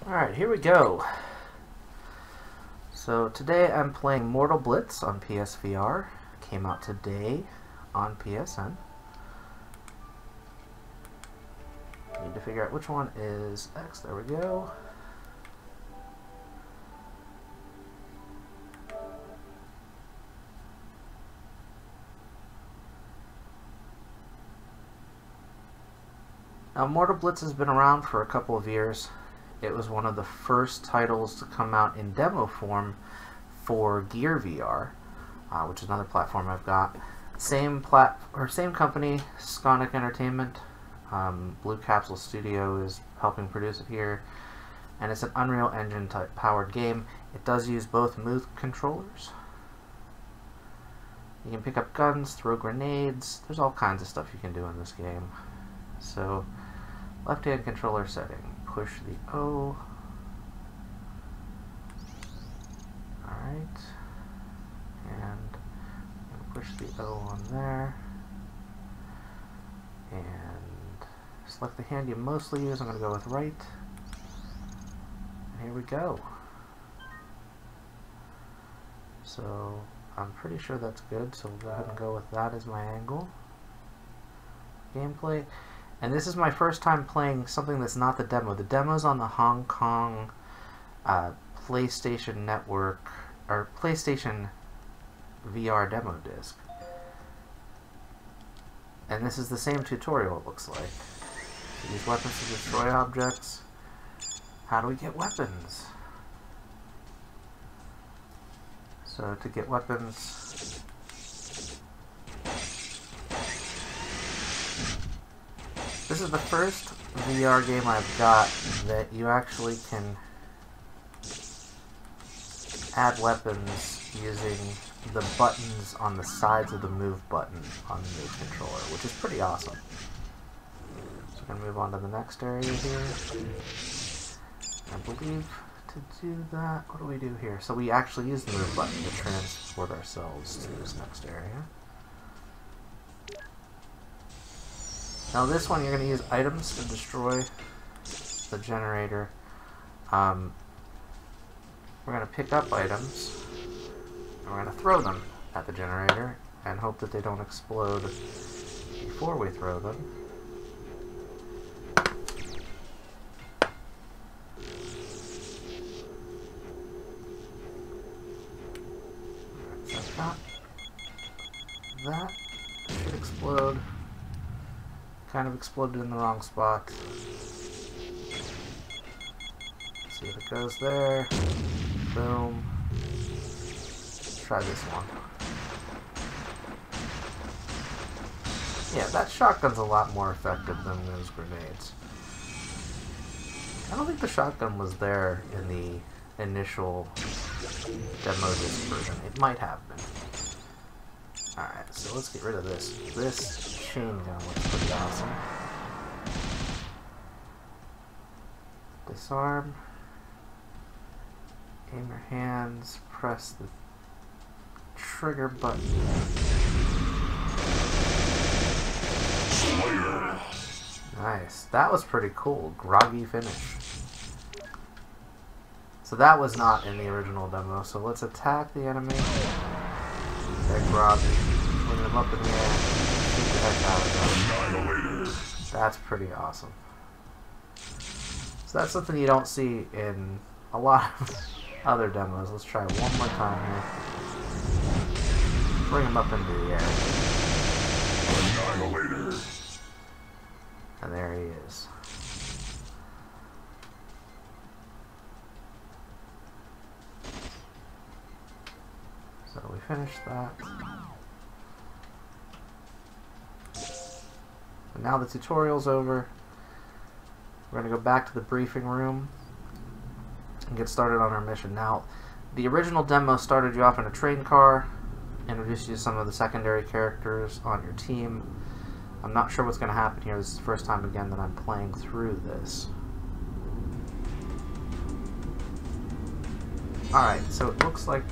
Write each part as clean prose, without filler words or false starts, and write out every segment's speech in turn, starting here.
Alright, here we go. So today I'm playing Mortal Blitz on PSVR. Came out today on PSN. Need to figure out which one is X. There we go. Now, Mortal Blitz has been around for a couple of years. It was one of the first titles to come out in demo form for Gear VR, which is another platform I've got. Same company, Skonic Entertainment. Blue Capsule Studio is helping produce it here, and it's an Unreal Engine type powered game. It does use both move controllers. You can pick up guns, throw grenades. There's all kinds of stuff you can do in this game. So, left-hand controller setting. Push the O. Alright. And push the O on there. And select the hand you mostly use. I'm going to go with right. And here we go. So, I'm pretty sure that's good, so we'll go ahead and go with that as my angle. Gameplay. And this is my first time playing something that's not the demo. The demo's on the Hong Kong PlayStation Network, or PlayStation VR demo disc. And this is the same tutorial, it looks like. So use weapons to destroy objects. How do we get weapons? So to get weapons, this is the first VR game I've got that you actually can add weapons using the buttons on the sides of the move button on the move controller, which is pretty awesome. So we're going to move on to the next area here. I believe to do that, what do we do here? So we actually use the move button to transport ourselves to this next area. Now this one, you're going to use items to destroy the generator. We're going to pick up items, and we're going to throw them at the generator, and hope that they don't explode before we throw them. That should explode. Kind of exploded in the wrong spot. Let's see if it goes there. Boom. Let's try this one. Yeah, that shotgun's a lot more effective than those grenades. I don't think the shotgun was there in the initial demo disc version. It might have been. Alright, so let's get rid of this. This chain gun looks pretty awesome. Disarm. Aim your hands. Press the trigger button. Nice. That was pretty cool. Groggy finish. So that was not in the original demo. So let's attack the enemy. They're groggy. Swing them up in the air. Shoot the heck out of them. That's pretty awesome. So that's something you don't see in a lot of other demos. Let's try one more time here. Bring him up into the air. And there he is. So we finished that. And now the tutorial's over. We're going to go back to the briefing room and get started on our mission. Now, the original demo started you off in a train car, introduced you to some of the secondary characters on your team. I'm not sure what's going to happen here. This is the first time again that I'm playing through this. Alright, so it looks like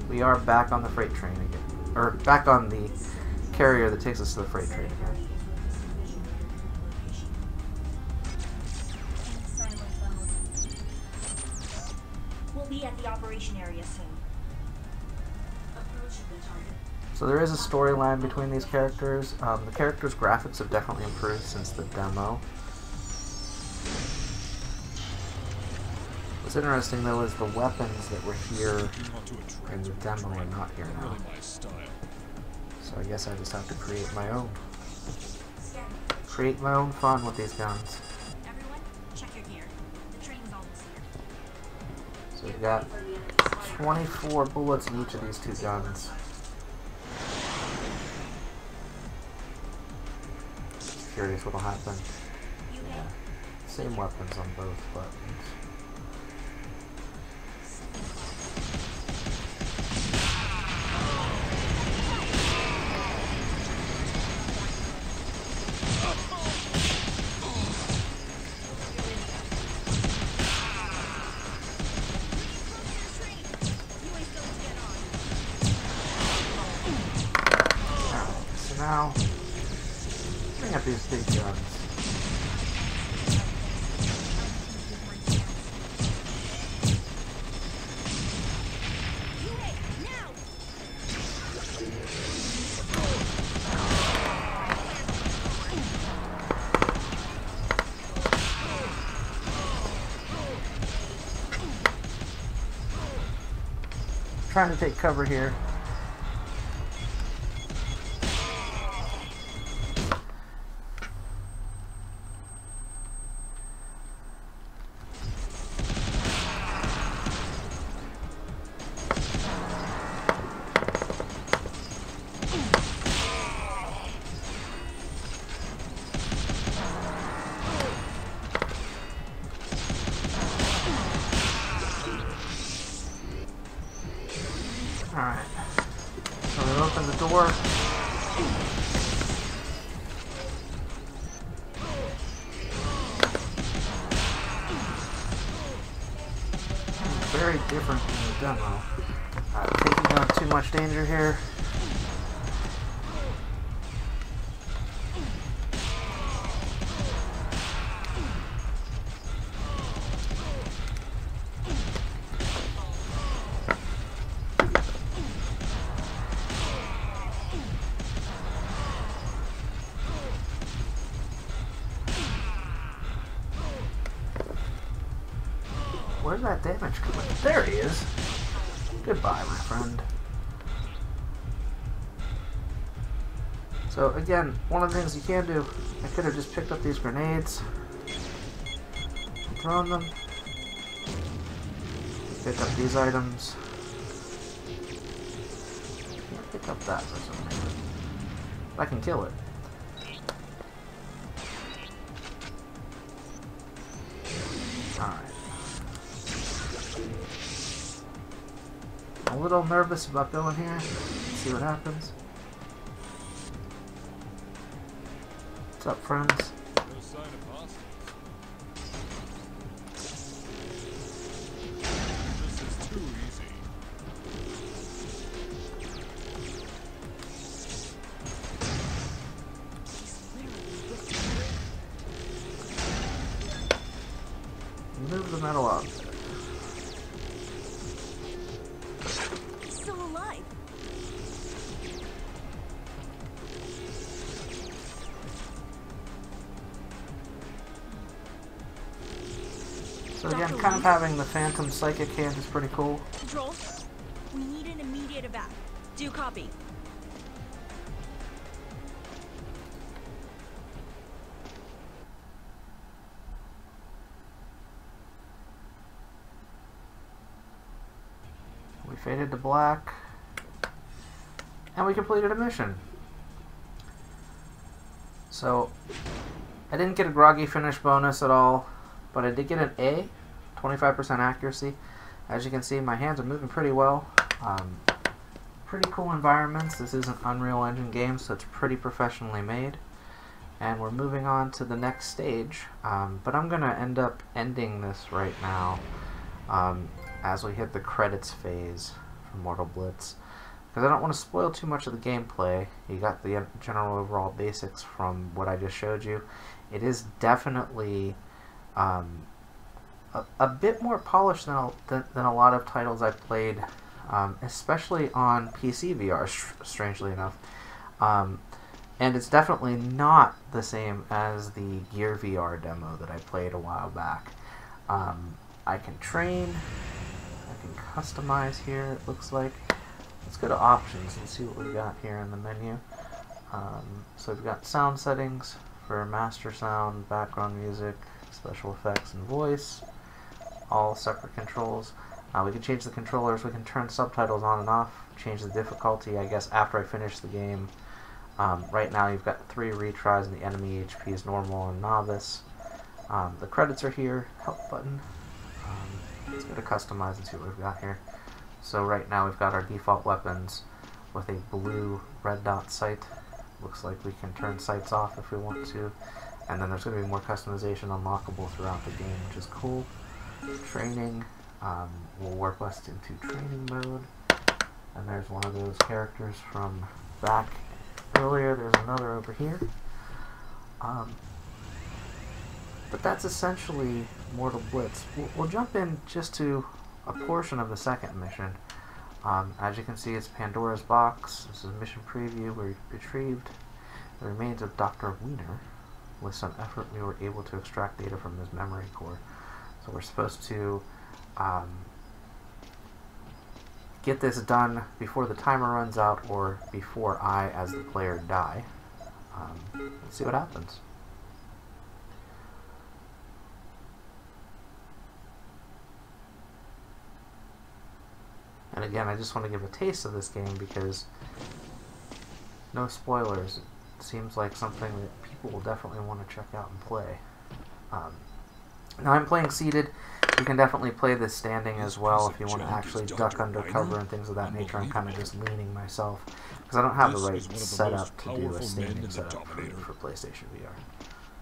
we are back on the freight train again. Or back on the carrier that takes us to the freight train again. be at the operation area soon. Approaching the target. So there is a storyline between these characters. The characters' graphics have definitely improved since the demo. What's interesting though is the weapons that were here in the demo are not here now. So I guess I just have to create my own. Create my own fun with these guns. Everyone, check your gear. The train's almost here. So we've got 24 bullets in each of these two guns. Curious what'll happen. Yeah. Same weapons on both buttons. Now, bring up these big guns. Trying to take cover here. Alright, so we open the door. Very different from the demo. Taking on too much danger here. Where's that damage coming? There he is. Goodbye, my friend. So again, one of the things you can do, I could have just picked up these grenades, thrown them, pick up these items. Can't pick up that for some reason. I can kill it. Alright. I'm a little nervous about going here. Let's see what happens. What's up, friends? No sign of hostiles. This is too easy. Move the metal up. Still alive. So again, kind of having the Phantom Psychic hand is pretty cool. Control, we need an immediate evac. Do copy. We faded to black, and we completed a mission. So, I didn't get a groggy finish bonus at all, but I did get an A, 25% accuracy. As you can see, my hands are moving pretty well. Pretty cool environments. This is an Unreal Engine game, so it's pretty professionally made. And we're moving on to the next stage, but I'm going to end up ending this right now. As we hit the credits phase for Mortal Blitz, because I don't want to spoil too much of the gameplay. You got the general overall basics from what I just showed you. It is definitely a bit more polished than a lot of titles I've played, especially on PC VR, strangely enough. And it's definitely not the same as the Gear VR demo that I played a while back. I can train, I can customize here, it looks like. Let's go to options and see what we've got here in the menu. So we've got sound settings for master sound, background music, special effects, and voice. All separate controls. We can change the controllers, we can turn subtitles on and off, change the difficulty, I guess, after I finish the game. Right now you've got 3 retries and the enemy HP is normal and novice. The credits are here, help button. Let's go to customize and see what we've got here. So right now we've got our default weapons with a blue red dot sight. Looks like we can turn sights off if we want to. And then there's going to be more customization unlockable throughout the game, which is cool. Training will warp us into training mode. And there's one of those characters from back earlier. There's another over here. But that's essentially Mortal Blitz. We'll jump in just to a portion of the second mission. As you can see, it's Pandora's Box. This is mission preview. We retrieved the remains of Dr. Wiener. With some effort, we were able to extract data from his memory core. So we're supposed to get this done before the timer runs out or before I, as the player, die. Let's see what happens. And again, I just want to give a taste of this game because no spoilers. It seems like something that people will definitely want to check out and play. Now I'm playing seated. You can definitely play this standing as well if you want to actually duck under cover and things of that nature. I'm kind of just leaning myself because I don't have the right setup to do a standing setup for PlayStation VR.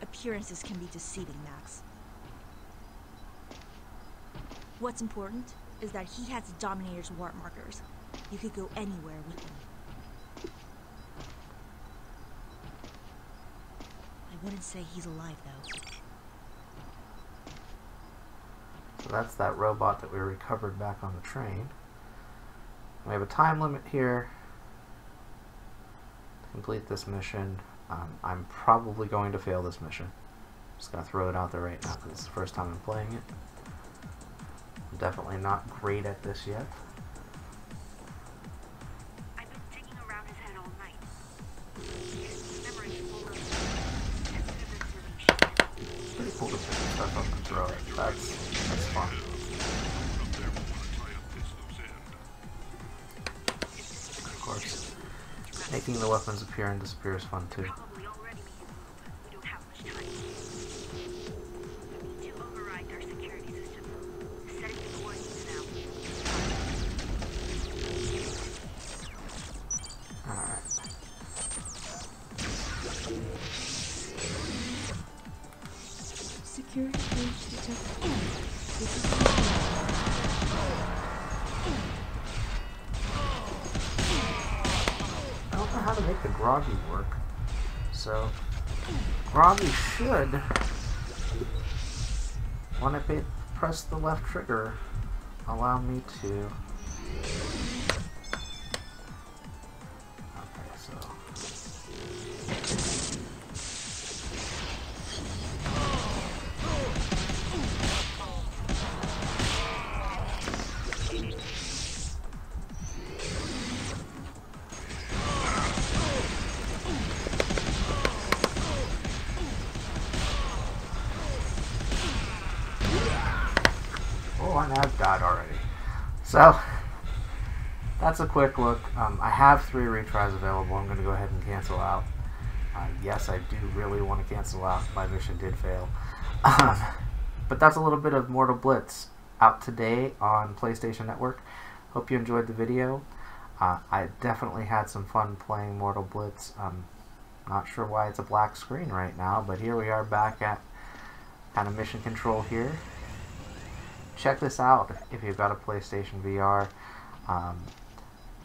Appearances can be deceiving, Max. What's important is that he has the Dominator's warp markers. You could go anywhere with him. I wouldn't say he's alive, though. So that's that robot that we recovered back on the train. We have a time limit here to complete this mission. I'm probably going to fail this mission. Just gonna throw it out there right now because it's the first time I'm playing it. I'm definitely not great at this yet. I've been digging around his head all night. It's pretty cool to pick stuff up and throw it. That's fun. Of course, making the weapons appear and disappear is fun too. Probably already we don't have much time. We need to override our security system. Setting the coordinates now. Alright. Security breach detected. This is I don't know how to make the groggy work. So, groggy should, when I press the left trigger, allow me to. Okay, so. And I've died already. So, that's a quick look. I have 3 retries available. I'm going to go ahead and cancel out. Yes, I do really want to cancel out. My mission did fail. But that's a little bit of Mortal Blitz out today on PlayStation Network. Hope you enjoyed the video. I definitely had some fun playing Mortal Blitz. Not sure why it's a black screen right now, but here we are back at kind of mission control here. Check this out if you've got a PlayStation VR.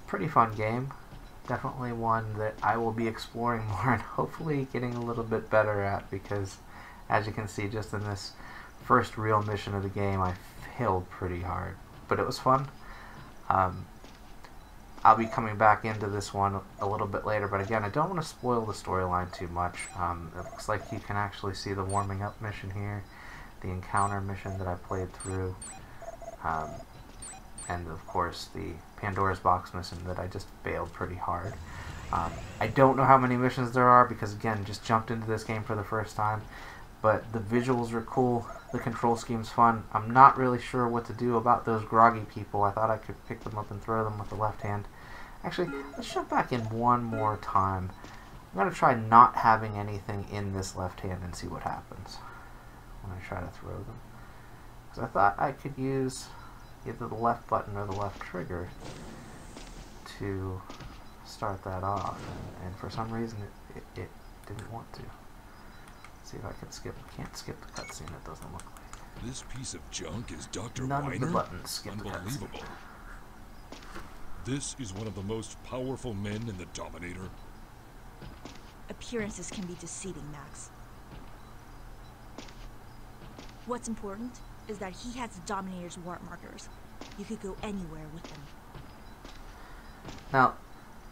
Pretty fun game. Definitely one that I will be exploring more and hopefully getting a little bit better at because, as you can see just in this first real mission of the game, I failed pretty hard, but it was fun. I'll be coming back into this one a little bit later, but again, I don't want to spoil the storyline too much. It looks like you can actually see the warming up mission here, the encounter mission that I played through, and of course the Pandora's Box mission that I just failed pretty hard. I don't know how many missions there are because, again, just jumped into this game for the first time, but the visuals are cool, the control scheme's fun. I'm not really sure what to do about those groggy people. I thought I could pick them up and throw them with the left hand. Actually, let's jump back in one more time. I'm going to try not having anything in this left hand and see what happens when I try to throw them. Because I thought I could use either the left button or the left trigger to start that off, and for some reason it didn't want to. Let's see if I can skip. I can't skip the cutscene, it doesn't look like. This piece of junk is Dr. None Weiner? of the buttons skip the cutscene. Unbelievable. This is one of the most powerful men in the Dominator. Appearances can be deceiving, Max. What's important is that he has the Dominator's warp markers. You could go anywhere with them. Now,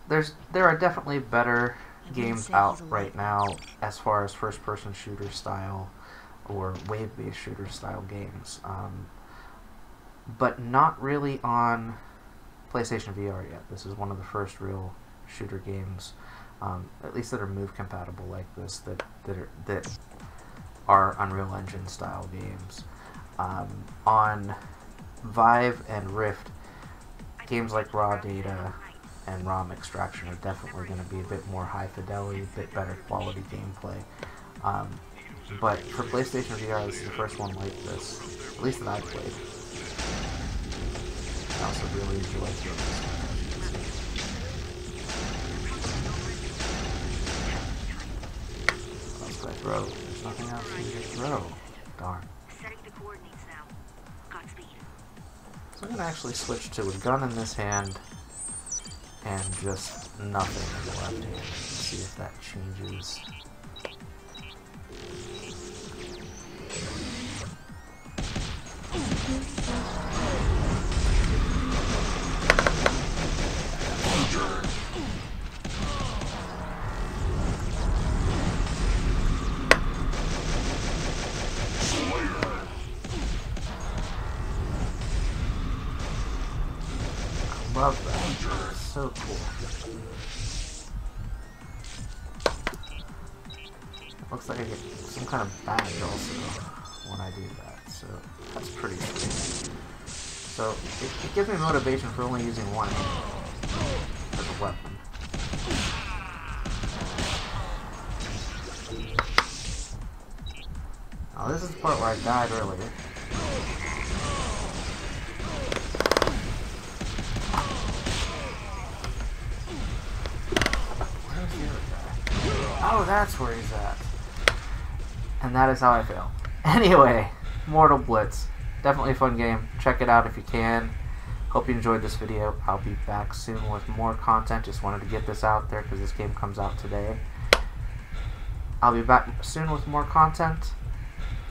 there are definitely better games out right now as far as first-person shooter style or wave-based shooter style games, but not really on PlayStation VR yet. This is one of the first real shooter games, at least that are move compatible like this, that are Unreal Engine style games. On Vive and Rift, games like Raw Data and ROM Extraction are definitely going to be a bit more high fidelity, a bit better quality gameplay. But for PlayStation VR, this is the first one like this, at least that I played. I also really enjoyed this. What else could I throw? There's nothing else for me to throw. Darn. Setting the coordinates now. Godspeed. So I'm going to actually switch to a gun in this hand and just nothing in the left hand. See if that changes. Love that. So cool. Looks like I get some kind of badge also when I do that, so that's pretty cool. So it gives me motivation for only using one hand as a weapon. Now this is the part where I died earlier. Oh, that's where he's at. And that is how I fail. Anyway, Mortal Blitz. Definitely a fun game. Check it out if you can. Hope you enjoyed this video. I'll be back soon with more content. Just wanted to get this out there because this game comes out today. I'll be back soon with more content.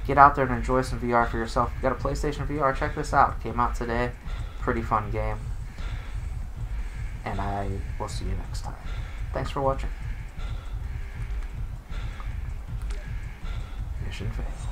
Get out there and enjoy some VR for yourself. If you got a PlayStation VR, check this out. It came out today. Pretty fun game. And I will see you next time. Thanks for watching. Mission failed.